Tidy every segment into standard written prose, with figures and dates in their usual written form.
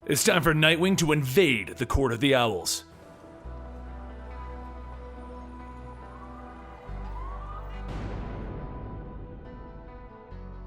It's time for Nightwing to invade the Court of the Owls.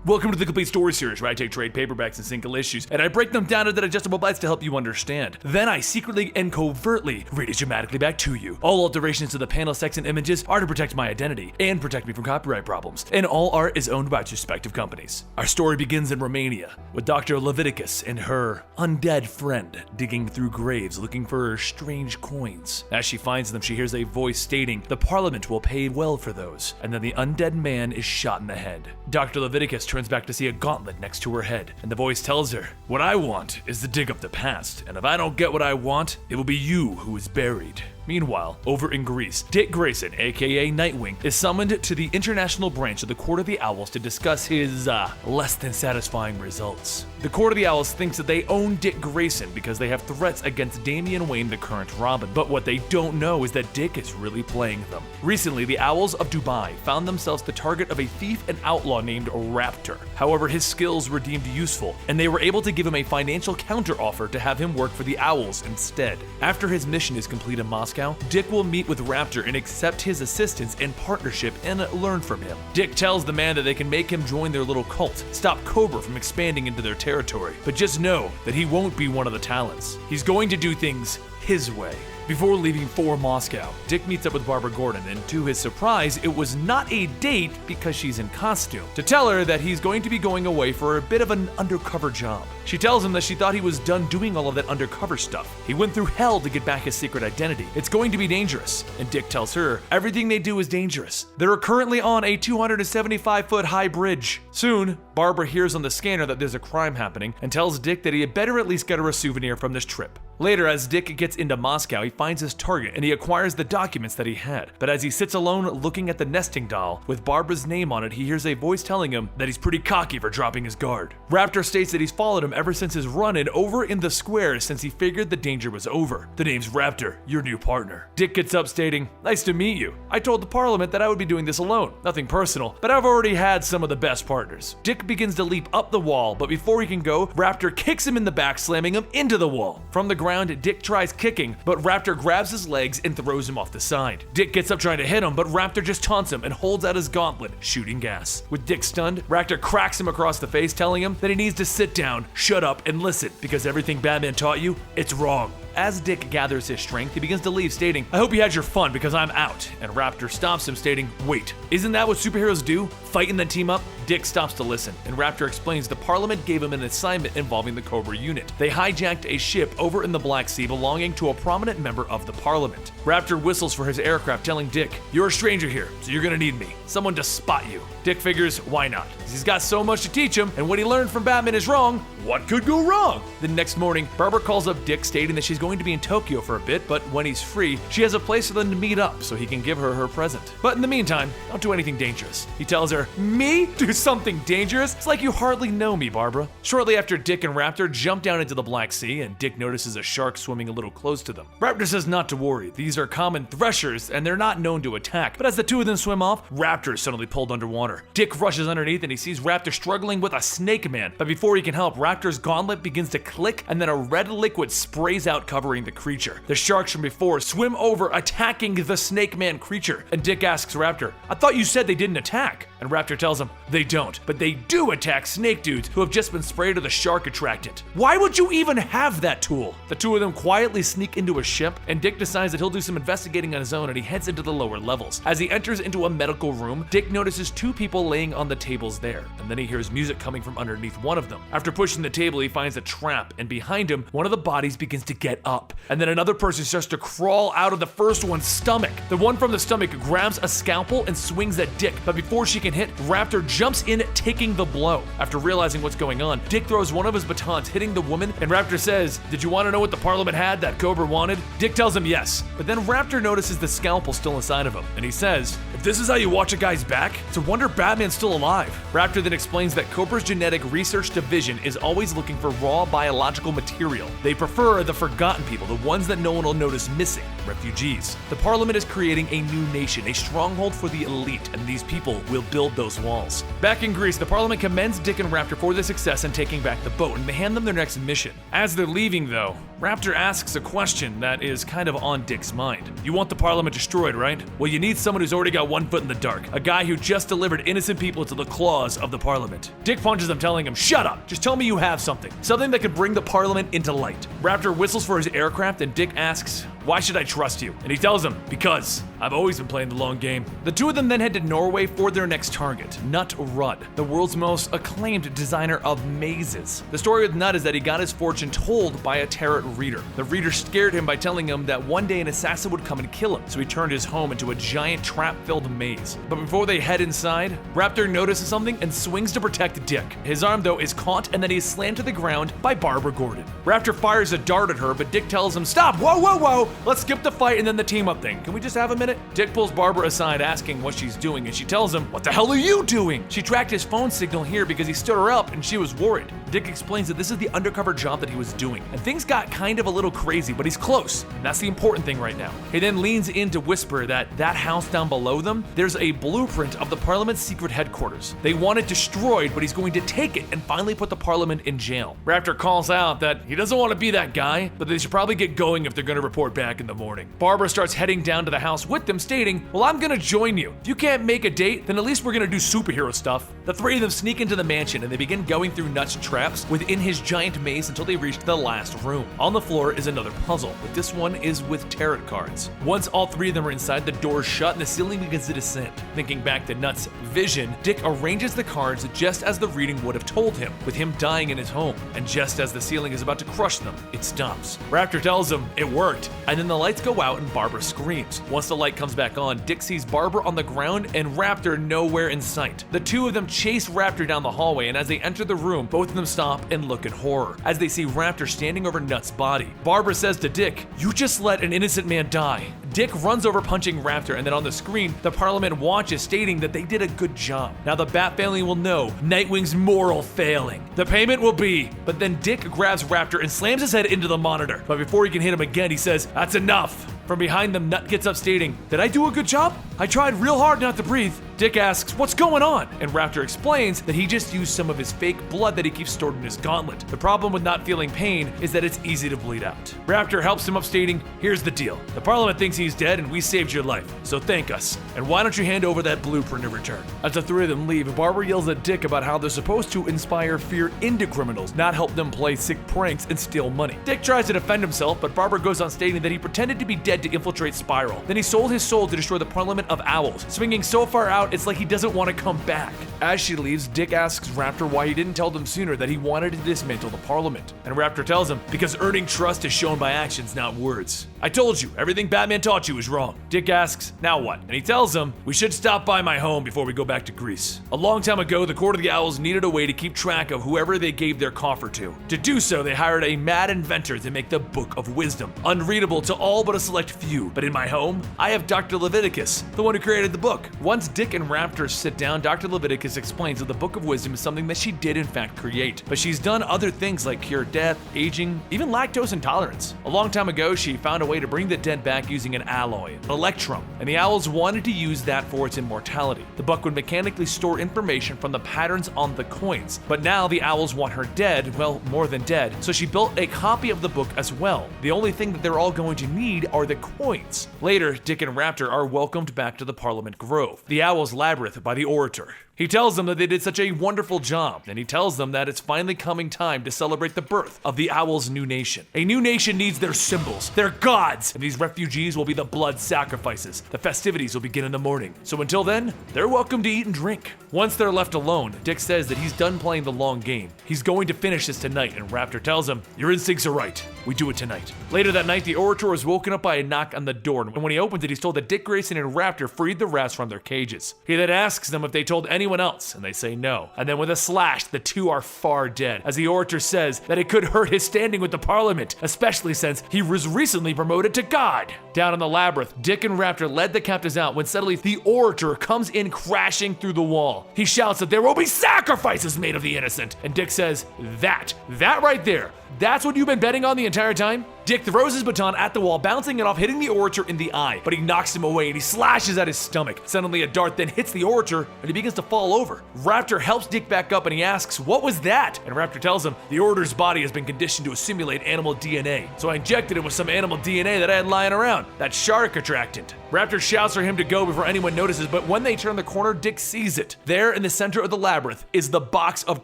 Welcome to the Complete Story Series, where I take trade paperbacks and single issues, and I break them down into digestible bites to help you understand. Then I secretly and covertly read it dramatically back to you. All alterations to the panel, text, and images are to protect my identity and protect me from copyright problems, and all art is owned by its respective companies. Our story begins in Romania, with Dr. Leviticus and her undead friend digging through graves looking for strange coins. As she finds them, she hears a voice stating the Parliament will pay well for those, and then the undead man is shot in the head. Dr. Leviticus turns back to see a gauntlet next to her head, and the voice tells her, "What I want is to dig up the past, and if I don't get what I want, it will be you who is buried." Meanwhile, over in Greece, Dick Grayson, aka Nightwing, is summoned to the international branch of the Court of the Owls to discuss his, less than satisfying results. The Court of the Owls thinks that they own Dick Grayson because they have threats against Damian Wayne, the current Robin, but what they don't know is that Dick is really playing them. Recently, the Owls of Dubai found themselves the target of a thief and outlaw named Raptor. However, his skills were deemed useful, and they were able to give him a financial counteroffer to have him work for the Owls instead. After his mission is complete in Moscow, Dick will meet with Raptor and accept his assistance and partnership and learn from him. Dick tells the man that they can make him join their little cult, stop Cobra from expanding into their territory, but just know that he won't be one of the talents. He's going to do things his way. Before leaving for Moscow, Dick meets up with Barbara Gordon, and to his surprise, it was not a date because she's in costume, to tell her that he's going to be going away for a bit of an undercover job. She tells him that she thought he was done doing all of that undercover stuff. He went through hell to get back his secret identity. It's going to be dangerous. And Dick tells her everything they do is dangerous. They're currently on a 275-foot high bridge. Soon, Barbara hears on the scanner that there's a crime happening and tells Dick that he had better at least get her a souvenir from this trip. Later, as Dick gets into Moscow, he finds his target and he acquires the documents that he had. But as he sits alone looking at the nesting doll with Barbara's name on it, he hears a voice telling him that he's pretty cocky for dropping his guard. Raptor states that he's followed him ever since his run-in over in the square since he figured the danger was over. "The name's Raptor, your new partner." Dick gets up stating, "Nice to meet you. I told the Parliament that I would be doing this alone. Nothing personal, but I've already had some of the best partners." Dick begins to leap up the wall, but before he can go, Raptor kicks him in the back, slamming him into the wall. From the ground, Dick tries kicking, but Raptor grabs his legs and throws him off the side. Dick gets up trying to hit him, but Raptor just taunts him and holds out his gauntlet, shooting gas. With Dick stunned, Raptor cracks him across the face, telling him that he needs to sit down, shut up, and listen, because everything Batman taught you, it's wrong. As Dick gathers his strength, he begins to leave, stating, "I hope you had your fun because I'm out." And Raptor stops him, stating, "Wait, isn't that what superheroes do? Fight and then team up?" Dick stops to listen, and Raptor explains the Parliament gave him an assignment involving the Cobra unit. They hijacked a ship over in the Black Sea belonging to a prominent member of the Parliament. Raptor whistles for his aircraft, telling Dick, "You're a stranger here, so you're gonna need me. Someone to spot you." Dick figures, why not? He's got so much to teach him, and what he learned from Batman is wrong. What could go wrong? The next morning, Barbara calls up Dick, stating that she's going to be in Tokyo for a bit, but when he's free, she has a place for them to meet up so he can give her her present. But in the meantime, don't do anything dangerous. He tells her, "Me? Do something dangerous? It's like you hardly know me, Barbara." Shortly after, Dick and Raptor jump down into the Black Sea, and Dick notices a shark swimming a little close to them. Raptor says not to worry. These are common threshers, and they're not known to attack. But as the two of them swim off, Raptor is suddenly pulled underwater. Dick rushes underneath, and he sees Raptor struggling with a snake man. But before he can help, Raptor's gauntlet begins to click, and then a red liquid sprays out, covering the creature. The sharks from before swim over, attacking the snake man creature. And Dick asks Raptor, "I thought you said they didn't attack." And Raptor tells him, "They don't, but they do attack snake dudes who have just been sprayed with a shark attractant." Why would you even have that tool? The two of them quietly sneak into a ship, and Dick decides that he'll do some investigating on his own, and he heads into the lower levels. As he enters into a medical room, Dick notices two people laying on the tables there, and then he hears music coming from underneath one of them. After pushing the table, he finds a trap, and behind him, one of the bodies begins to get up, and then another person starts to crawl out of the first one's stomach. The one from the stomach grabs a scalpel and swings at Dick, but before she can hit, Raptor jumps in, taking the blow. After realizing what's going on, Dick throws one of his batons, hitting the woman, and Raptor says, "Did you want to know what the Parliament had that Cobra wanted?" Dick tells him yes, but then Raptor notices the scalpel still inside of him, and he says, "If this is how you watch a guy's back, it's a wonder Batman's still alive." Raptor then explains that Cobra's genetic research division is always looking for raw biological material. They prefer the forgotten people, the ones that no one will notice missing, refugees. The Parliament is creating a new nation, a stronghold for the elite, and these people will build build those walls. Back in Greece, the Parliament commends Dick and Raptor for their success in taking back the boat, and they hand them their next mission. As they're leaving, though, Raptor asks a question that is kind of on Dick's mind. You want the Parliament destroyed, right? Well, you need someone who's already got one foot in the dark, a guy who just delivered innocent people to the claws of the Parliament. Dick punches him, telling him, shut up, just tell me you have something that could bring the Parliament into light. Raptor whistles for his aircraft, and Dick asks, why should I trust you? And he tells him, because I've always been playing the long game. The two of them then head to Norway for their next target, Nut Rudd, the world's most acclaimed designer of mazes. The story with Nut is that he got his fortune told by a tarot reader. The reader scared him by telling him that one day an assassin would come and kill him, so he turned his home into a giant trap-filled maze. But before they head inside, Raptor notices something and swings to protect Dick. His arm, though, is caught, and then he is slammed to the ground by Barbara Gordon. Raptor fires a dart at her, but Dick tells him, stop, whoa, let's skip the fight and then the team-up thing. Can we just have a minute? Dick pulls Barbara aside, asking what she's doing, and she tells him, what the hell are you doing? She tracked his phone signal here because he stood her up and she was worried. Dick explains that this is the undercover job that he was doing, and things got kind of a little crazy, but he's close, and that's the important thing right now. He then leans in to whisper that house down below them, there's a blueprint of the Parliament's secret headquarters. They want it destroyed, but he's going to take it and finally put the Parliament in jail. Raptor calls out that he doesn't want to be that guy, but they should probably get going if they're going to report back in the morning. Barbara starts heading down to the house with them, stating, well, I'm going to join you. If you can't make a date, then at least we're going to do superhero stuff. The three of them sneak into the mansion, and they begin going through Nut's traps within his giant maze until they reach the last room. On the floor is another puzzle, but this one is with tarot cards. Once all three of them are inside, the door is shut and the ceiling begins to descend. Thinking back to Nut's vision, Dick arranges the cards just as the reading would have told him, with him dying in his home. And just as the ceiling is about to crush them, it stops. Raptor tells him it worked, and then the lights go out and Barbara screams. Once the light comes back on, Dick sees Barbara on the ground and Raptor nowhere in sight. The two of them chase Raptor down the hallway, and as they enter the room, both of them stop and look in horror as they see Raptor standing over Nut's body. Barbara says to Dick, you just let an innocent man die. Dick runs over punching Raptor, and then on the screen, the Parliament watches, stating that they did a good job. Now the Bat family will know Nightwing's moral failing. The payment will be, but then Dick grabs Raptor and slams his head into the monitor. But before he can hit him again, he says, that's enough. From behind them, Nut gets up, stating, did I do a good job? I tried real hard not to breathe. Dick asks, what's going on? And Raptor explains that he just used some of his fake blood that he keeps stored in his gauntlet. The problem with not feeling pain is that it's easy to bleed out. Raptor helps him up, stating, here's the deal. The Parliament thinks he's dead and we saved your life, so thank us. And why don't you hand over that blueprint in return? As the three of them leave, Barbara yells at Dick about how they're supposed to inspire fear into criminals, not help them play sick pranks and steal money. Dick tries to defend himself, but Barbara goes on, stating that he pretended to be dead to infiltrate Spiral. Then he sold his soul to destroy the Parliament of Owls, swinging so far out it's like he doesn't want to come back. As she leaves, Dick asks Raptor why he didn't tell them sooner that he wanted to dismantle the Parliament. And Raptor tells him, because earning trust is shown by actions, not words. I told you, everything Batman taught you is wrong. Dick asks, now what? And he tells him, we should stop by my home before we go back to Greece. A long time ago, the Court of the Owls needed a way to keep track of whoever they gave their coffer to. To do so, they hired a mad inventor to make the Book of Wisdom, unreadable to all but a select few. But in my home, I have Dr. Leviticus, the one who created the book. Once Dick and Raptor sit down, Dr. Leviticus explains that the Book of Wisdom is something that she did in fact create, but she's done other things like cure death, aging, even lactose intolerance. A long time ago, she found a way to bring the dead back using an alloy, an electrum, and the Owls wanted to use that for its immortality. The book would mechanically store information from the patterns on the coins, but now the Owls want her dead, well, more than dead, so she built a copy of the book as well. The only thing that they're all going to need are the coins. Later, Dick and Raptor are welcomed back to the Parliament Grove, the Owl's labyrinth, by the Orator. He tells them that they did such a wonderful job, and he tells them that it's finally coming time to celebrate the birth of the Owl's new nation. A new nation needs their symbols, their gods, and these refugees will be the blood sacrifices. The festivities will begin in the morning. So until then, they're welcome to eat and drink. Once they're left alone, Dick says that he's done playing the long game. He's going to finish this tonight, and Raptor tells him, your instincts are right. We do it tonight. Later that night, the Orator is woken up by a knock on the door, and when he opens it, he's told that Dick Grayson and Raptor freed the rats from their cages. He then asks them if they told anyone else, and they say no. And then with a slash, the two are far dead, as the Orator says that it could hurt his standing with the Parliament, especially since he was recently promoted to God. Down in the labyrinth, Dick and Raptor led the captives out when suddenly the Orator comes in crashing through the wall. He shouts that there will be sacrifices made of the innocent, and Dick says, that right there, that's what you've been betting on the entire time? Dick throws his baton at the wall, bouncing it off, hitting the Orator in the eye, but he knocks him away and he slashes at his stomach. Suddenly a dart then hits the Orator and he begins to fall over. Raptor helps Dick back up and he asks, "What was that?" And Raptor tells him, "The Orator's body has been conditioned to assimilate animal DNA, so I injected it with some animal DNA that I had lying around, that shark attractant." Raptor shouts for him to go before anyone notices, but when they turn the corner, Dick sees it. There in the center of the labyrinth is the box of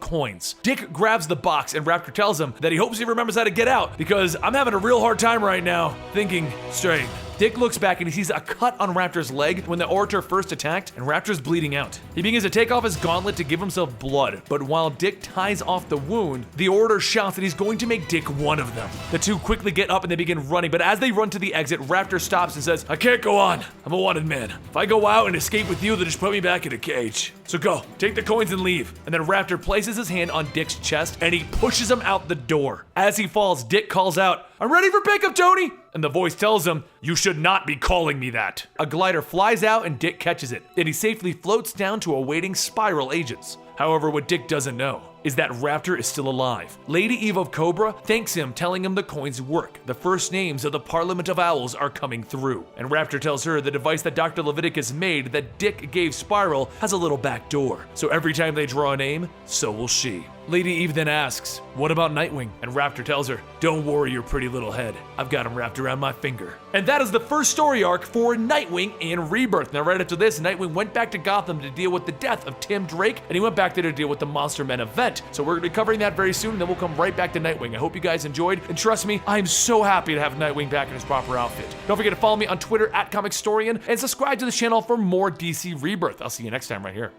coins. Dick grabs the box and Raptor tells him that he hopes he remembers how to get out, because I'm having a real hard time right now thinking straight. Dick looks back and he sees a cut on Raptor's leg when the Orator first attacked, and Raptor's bleeding out. He begins to take off his gauntlet to give himself blood, but while Dick ties off the wound, the Orator shouts that he's going to make Dick one of them. The two quickly get up and they begin running, but as they run to the exit, Raptor stops and says, "I can't go on. I'm a wanted man. If I go out and escape with you, they'll just put me back in a cage. So go, take the coins and leave." And then Raptor places his hand on Dick's chest and he pushes him out the door. As he falls, Dick calls out, "I'm ready for pickup, Tony!" And the voice tells him, "You should not be calling me that." A glider flies out and Dick catches it. Then he safely floats down to awaiting Spiral agents. However, what Dick doesn't know is that Raptor is still alive. Lady Eve of Cobra thanks him, telling him the coins work. The first names of the Parliament of Owls are coming through. And Raptor tells her the device that Dr. Leviticus made that Dick gave Spiral has a little back door. So every time they draw a name, so will she. Lady Eve then asks, "What about Nightwing?" And Raptor tells her, "Don't worry your pretty little head. I've got him wrapped around my finger." And that is the first story arc for Nightwing in Rebirth. Now right after this, Nightwing went back to Gotham to deal with the death of Tim Drake, and he went back there to deal with the Monster Men event. So we're going to be covering that very soon, and then we'll come right back to Nightwing. I hope you guys enjoyed, and trust me, I'm so happy to have Nightwing back in his proper outfit. Don't forget to follow me on Twitter at Comicstorian, and subscribe to the channel for more DC Rebirth. I'll see you next time right here.